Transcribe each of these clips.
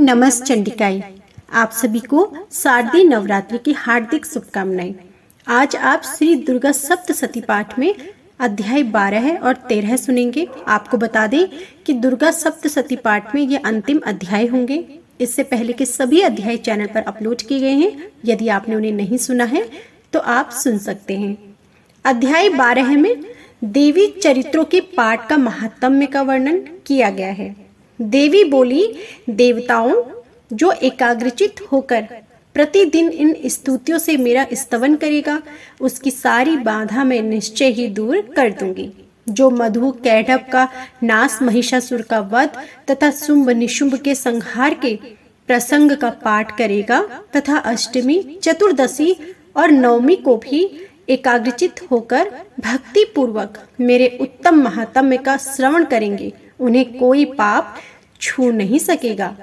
नमस् चंडिकाई। आप सभी को शारदीय नवरात्रि की हार्दिक शुभकामनाएं। आज आप श्री दुर्गा सप्तशती पाठ में अध्याय 12 और 13 सुनेंगे। आपको बता दें कि दुर्गा सप्तशती पाठ में ये अंतिम अध्याय होंगे। इससे पहले के सभी अध्याय चैनल पर अपलोड किए गए हैं। यदि आपने उन्हें नहीं सुना है तो आप सुन सकते हैं। अध्याय 12 में देवी चरित्रों के पाठ का महात्म्य का वर्णन किया गया है। देवी बोली, देवताओं जो एकाग्रचित होकर प्रतिदिन इन स्तुतियों से मेरा स्तवन करेगा, उसकी सारी बाधा मैं निश्चय ही दूर कर दूंगी। जो मधु कैढ़व का नाश, महिषासुर का वध तथा शुंभ निशुंभ के संहार के प्रसंग का पाठ करेगा तथा अष्टमी, चतुर्दशी और नवमी को भी एकाग्रचित होकर भक्ति पूर्वक मेरे उत्तम महात्म्य का श्रवण करेंगे, उन्हें कोई पाप छू नहीं सकेगा।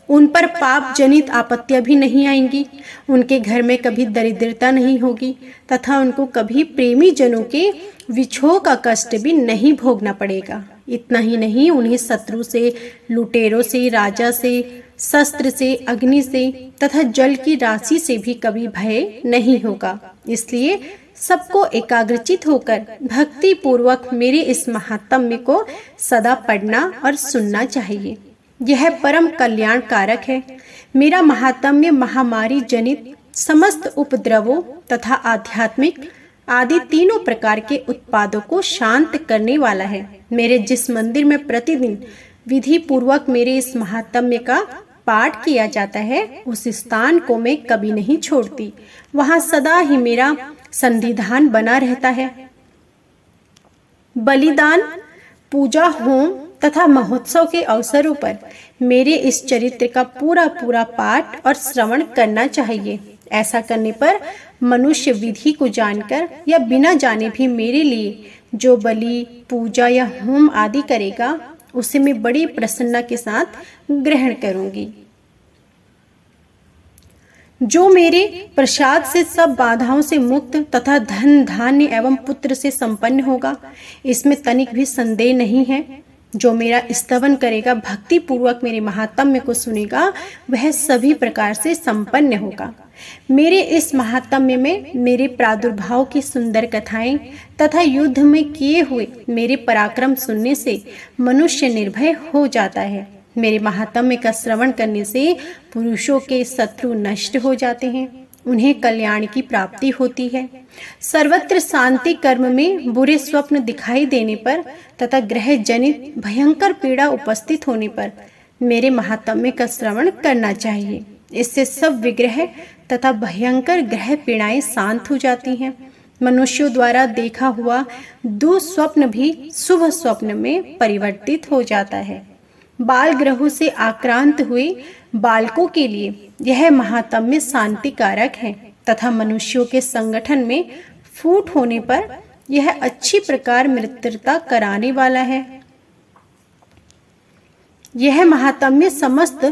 उन पर पाप जनित आपत्तियां भी नहीं आएंगी। उनके घर में कभी दरिद्रता नहीं होगी तथा उनको कभी प्रेमी जनों के विछोह का कष्ट भी नहीं भोगना पड़ेगा। इतना ही नहीं, उन्हें शत्रु से, लुटेरों से, राजा से, शस्त्र से, अग्नि से तथा जल की राशि से भी कभी भय नहीं होगा। इसलिए सबको एकाग्रचित होकर भक्ति पूर्वक मेरे इस महात्म्य को सदा पढ़ना और सुनना चाहिए। यह परम कल्याण कारक है। मेरा महात्म्य महामारी जनित समस्त उपद्रवों तथा आध्यात्मिक आदि तीनों प्रकार के उत्पादों को शांत करने वाला है। मेरे जिस मंदिर में प्रतिदिन विधि पूर्वक मेरे इस महात्म्य का पाठ किया जाता है, उस स्थान को मैं कभी नहीं छोड़ती। वहां सदा ही मेरा संधिधान बना रहता है। बलिदान, पूजा, होम तथा महोत्सव के अवसरों पर मेरे इस चरित्र का पूरा पाठ और श्रवण करना चाहिए। ऐसा करने पर मनुष्य विधि को जानकर या बिना जाने भी मेरे लिए जो बलि, पूजा या होम आदि करेगा, उसे मैं बड़ी प्रसन्नता के साथ ग्रहण करूंगी। जो मेरे प्रसाद से सब बाधाओं से मुक्त तथा धन, धान्य एवं पुत्र से संपन्न होगा, इसमें तनिक भी संदेह नहीं है। जो मेरा स्तवन करेगा, भक्ति पूर्वक मेरे महात्म्य को सुनेगा, वह सभी प्रकार से संपन्न होगा। मेरे इस महात्म्य में मेरे प्रादुर्भाव की सुंदर कथाएं तथा युद्ध में किए हुए मेरे पराक्रम सुनने से मनुष्य निर्भय हो जाता है। मेरे महात्म्य का श्रवण करने से पुरुषों के शत्रु नष्ट हो जाते हैं, उन्हें कल्याण की प्राप्ति होती है। सर्वत्र शांति कर्म में बुरे स्वप्न दिखाई देने पर तथा ग्रह जनित भयंकर पीड़ा उपस्थित होने पर मेरे महात्म्य का श्रवण करना चाहिए। इससे सब विग्रह तथा भयंकर ग्रह पीड़ाएं शांत हो जाती हैं। मनुष्यों द्वारा देखा हुआ दुस्वप्न भी शुभ स्वप्न में परिवर्तित हो जाता है। बाल ग्रहों से आक्रांत हुए बालकों के लिए यह महात्म्य शांति कारक है तथा मनुष्यों के संगठन में फूट होने पर यह अच्छी प्रकार मित्रता कराने वाला है। यह महात्म्य समस्त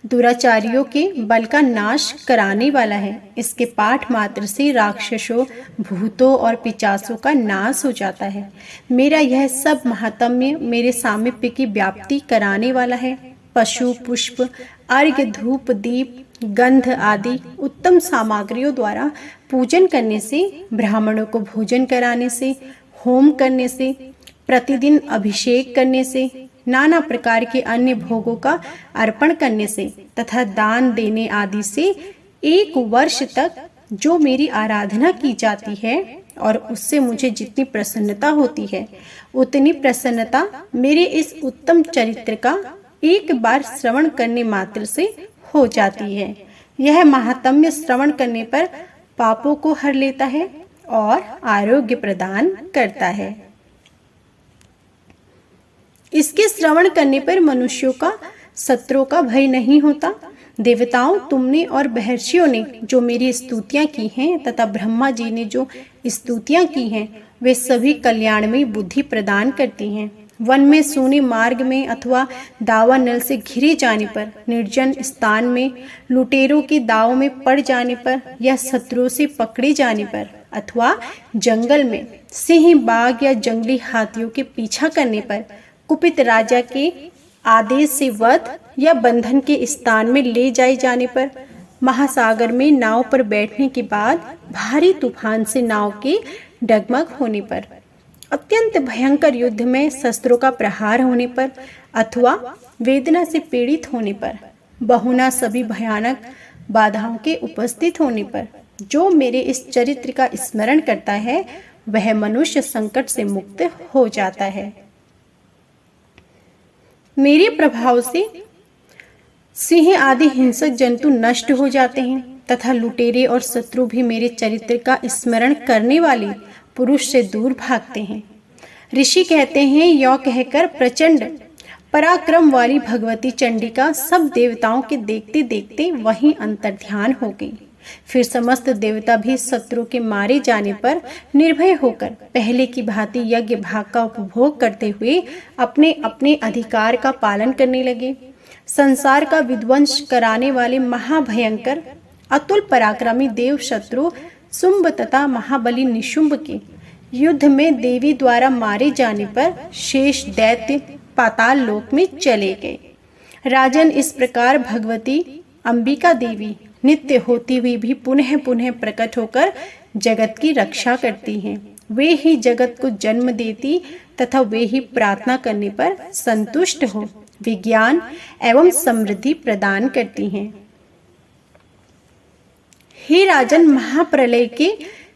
दुराचारियों के बल का नाश कराने वाला है। इसके पाठ मात्र से राक्षसों, भूतों और पिशाचों का नाश हो जाता है। मेरा यह सब महात्म्य मेरे सामीप्य की व्याप्ति कराने वाला है। पशु, पुष्प, अर्घ्य, धूप, दीप, गंध आदि उत्तम सामग्रियों द्वारा पूजन करने से, ब्राह्मणों को भोजन कराने से, होम करने से, प्रतिदिन अभिषेक करने से, नाना प्रकार के अन्य भोगों का अर्पण करने से तथा दान देने आदि से 1 वर्ष तक जो मेरी आराधना की जाती है और उससे मुझे जितनी प्रसन्नता होती है, उतनी प्रसन्नता मेरे इस उत्तम चरित्र का एक बार श्रवण करने मात्र से हो जाती है। यह महात्म्य श्रवण करने पर पापों को हर लेता है और आरोग्य प्रदान करता है। इसके श्रवण करने पर मनुष्यों का शत्रुओं का भय नहीं होता। देवताओं, तुमने और महर्षियों ने जो मेरी स्तुतियां की हैं तथा ब्रह्मा जी ने जो स्तुतियां की हैं, वे सभी कल्याणमयी बुद्धि प्रदान करती हैं। वन में, सोने मार्ग में अथवा दावानल से घिरे जाने पर, निर्जन स्थान में, लुटेरों के दाव में पड़ जाने पर या शत्रुओं से पकड़े जाने पर अथवा जंगल में सिंह, बाघ या जंगली हाथियों के पीछा करने पर, कुपित राजा के आदेश से वध या बंधन के स्थान में ले जाए जाने पर, महासागर में नाव पर बैठने के बाद भारी तूफान से नाव के डगमग होने पर, अत्यंत भयंकर युद्ध में शस्त्रों का प्रहार होने पर अथवा वेदना से पीड़ित होने पर, बहुना सभी भयानक बाधाओं के उपस्थित होने पर जो मेरे इस चरित्र का स्मरण करता है वह मनुष्य संकट से मुक्त हो जाता है। मेरे प्रभाव से सिंह आदि हिंसक जंतु नष्ट हो जाते हैं तथा लुटेरे और शत्रु भी मेरे चरित्र का स्मरण करने वाले पुरुष से दूर भागते हैं। ऋषि कहते हैं, यौ कहकर प्रचंड पराक्रम वाली भगवती चंडिका सब देवताओं के देखते देखते वहीं अंतर्ध्यान हो गई। फिर समस्त देवता भी शत्रु के मारे जाने पर निर्भय होकर पहले की भांति यज्ञ भाग का उपभोग करते हुए अपने अपने अधिकार का पालन करने लगे। संसार का विध्वंस कराने वाले महाभयंकर अतुल पराक्रमी देव शत्रु शुंभ तथा महाबली निशुंभ के युद्ध में देवी द्वारा मारे जाने पर शेष दैत्य पाताल लोक में चले गए। राजन, इस प्रकार भगवती अंबिका देवी नित्य होती हुई भी पुनः पुनः प्रकट होकर जगत की रक्षा करती हैं। वे ही जगत को जन्म देती तथा वे ही प्रार्थना करने पर संतुष्ट हो विज्ञान एवं समृद्धि प्रदान करती हैं। हे राजन, महाप्रलय के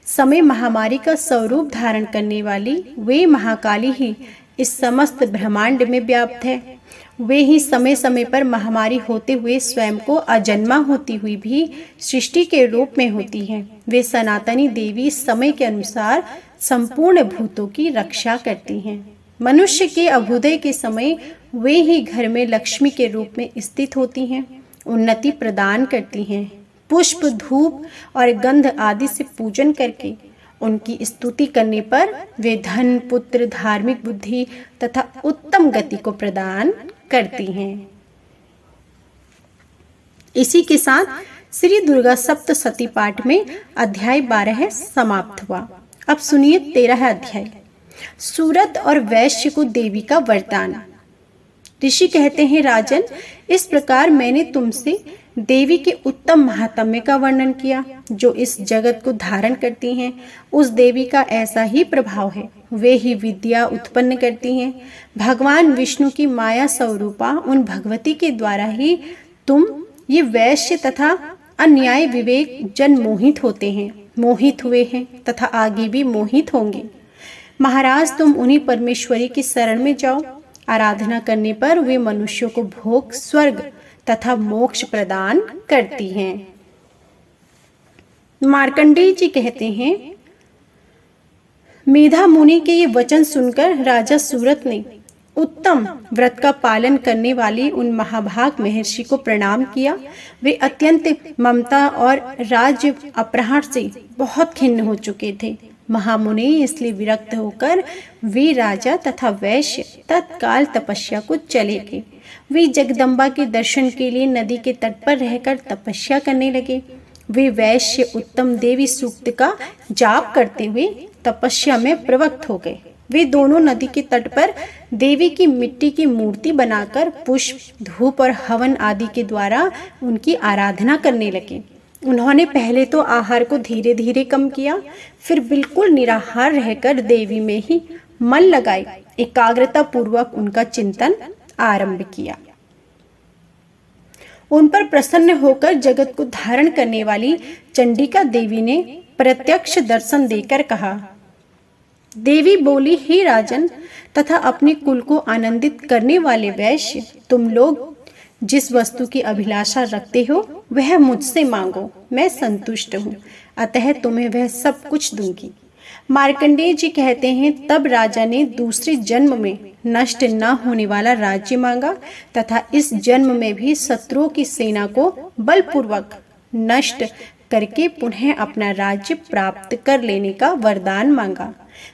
समय महामारी का स्वरूप धारण करने वाली वे महाकाली ही इस समस्त ब्रह्मांड में व्याप्त है। वे ही समय समय पर महामारी होते हुए स्वयं को अजन्मा होती हुई भी सृष्टि के रूप में होती हैं। वे सनातनी देवी समय के अनुसार संपूर्ण भूतों की रक्षा करती हैं। मनुष्य के अभ्युदय के समय वे ही घर में लक्ष्मी के रूप में स्थित होती हैं, उन्नति प्रदान करती हैं। पुष्प, धूप और गंध आदि से पूजन करके उनकी स्तुति करने पर वे धन, पुत्र, धार्मिक बुद्धि तथा उत्तम गति को प्रदान करती हैं। इसी के साथ श्री दुर्गा सप्तशती पाठ में अध्याय 12 समाप्त हुआ। अब सुनिए 13 अध्याय, सूरत और वैश्य को देवी का वरदान। ऋषि कहते हैं, राजन, इस प्रकार मैंने तुमसे देवी के उत्तम महात्म्य का वर्णन किया जो इस जगत को धारण करती हैं। उस देवी का ऐसा ही प्रभाव है, वे ही विद्या उत्पन्न करती हैं। भगवान विष्णु की माया स्वरूपा उन भगवती के द्वारा ही तुम ये वैश्य तथा अन्याय विवेक जन मोहित हुए हैं तथा आगे भी मोहित होंगे। महाराज, तुम उन्हीं परमेश्वरी की शरण में जाओ। आराधना करने पर वे मनुष्यों को भोग, स्वर्ग तथा मोक्ष प्रदान करती हैं। मार्कंडेय जी कहते हैं, मेधा मुनि के ये वचन सुनकर राजा सूरत ने उत्तम व्रत का पालन करने वाली उन महाभाग महर्षि को प्रणाम किया। वे अत्यंत ममता और राज्य अपहरण से बहुत खिन्न हो चुके थे। महामुनि इसलिए विरक्त होकर वे राजा तथा वैश्य तत्काल तपस्या को चले गए। वे जगदम्बा के दर्शन के लिए नदी के तट पर रहकर तपस्या करने लगे। वे वैश्य उत्तम देवी सूक्त का जाप करते हुए तपस्या में प्रवृत्त हो गए। वे दोनों नदी के तट पर देवी की मिट्टी की मूर्ति बनाकर पुष्प, धूप और हवन आदि के द्वारा उनकी आराधना करने लगे। उन्होंने पहले तो आहार को धीरे धीरे कम किया, फिर बिल्कुल निराहार रहकर देवी में ही मन लगाए एकाग्रता पूर्वक उनका चिंतन आरंभ किया। उन पर प्रसन्न होकर जगत को धारण करने वाली चंडिका देवी ने प्रत्यक्ष दर्शन देकर कहा। देवी बोली, हे राजन तथा अपने कुल को आनंदित करने वाले वैश्य, तुम लोग जिस वस्तु की अभिलाषा रखते हो वह मुझसे मांगो, मैं संतुष्ट हूँ, अतः तुम्हें वह सब कुछ दूंगी। मार्कंडेय जी कहते हैं, तब राजा ने दूसरे जन्म में नष्ट न होने वाला राज्य मांगा तथा इस जन्म में भी शत्रुओं की सेना को बलपूर्वक नष्ट करके पुनः अपना राज्य प्राप्त कर लेने का वरदान मांगा।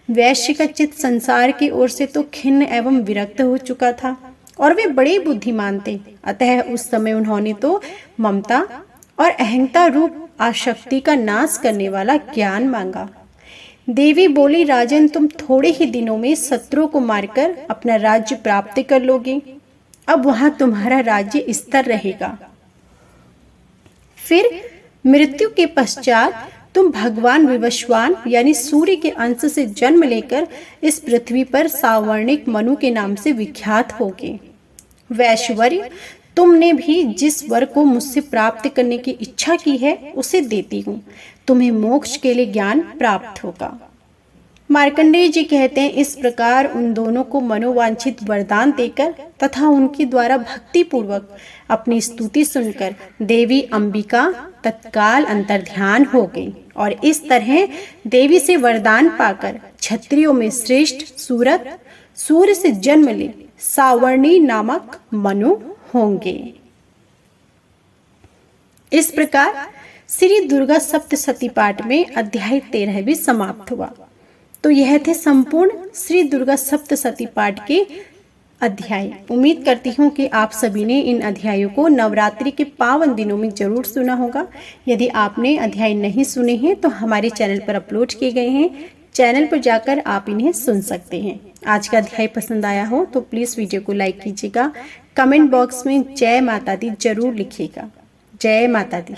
वैश्य का चित्त संसार की ओर से तो खिन्न एवं विरक्त हो चुका था और वे बड़े बुद्धिमान थे, अतः उस समय उन्होंने तो ममता और अहंता रूप आसक्ति का नाश करने वाला ज्ञान मांगा। देवी बोली, राजन, तुम थोड़े ही दिनों में शत्रुओं को मारकर अपना राज्य प्राप्त कर लोगे। अब वहां तुम्हारा राज्य स्थिर रहेगा। फिर मृत्यु के पश्चात तुम भगवान विवस्वान यानी सूर्य के अंश से जन्म लेकर इस पृथ्वी पर सावर्णिक मनु के नाम से विख्यात होगे। वैश्वर्य, तुमने भी जिस वर को मुझसे प्राप्त करने की इच्छा की है उसे देती हूँ। तुम्हें मोक्ष के लिए ज्ञान प्राप्त होगा। मार्कंडेय जी कहते हैं, इस प्रकार उन दोनों को मनोवांछित वरदान देकर तथा उनके द्वारा भक्ति पूर्वक अपनी स्तुति सुनकर देवी अंबिका तत्काल अंतर्ध्यान हो गई और इस तरह देवी से वरदान पाकर क्षत्रियों में श्रेष्ठ सूर्य से जन्म ले सावर्णी नामक मनु होंगे। इस प्रकार श्री दुर्गा सप्तशती पाठ में अध्याय 13 भी समाप्त हुआ। तो यह थे संपूर्ण श्री दुर्गा सप्तशती पाठ के अध्याय। उम्मीद करती हूँ कि आप सभी ने इन अध्यायों को नवरात्रि के पावन दिनों में जरूर सुना होगा। यदि आपने अध्याय नहीं सुने हैं तो हमारे चैनल पर अपलोड किए गए हैं, चैनल पर जाकर आप इन्हें सुन सकते हैं। आज का अध्याय पसंद आया हो तो प्लीज़ वीडियो को लाइक कीजिएगा। कमेंट बॉक्स में जय माता दी जरूर लिखिएगा। जय माता दी।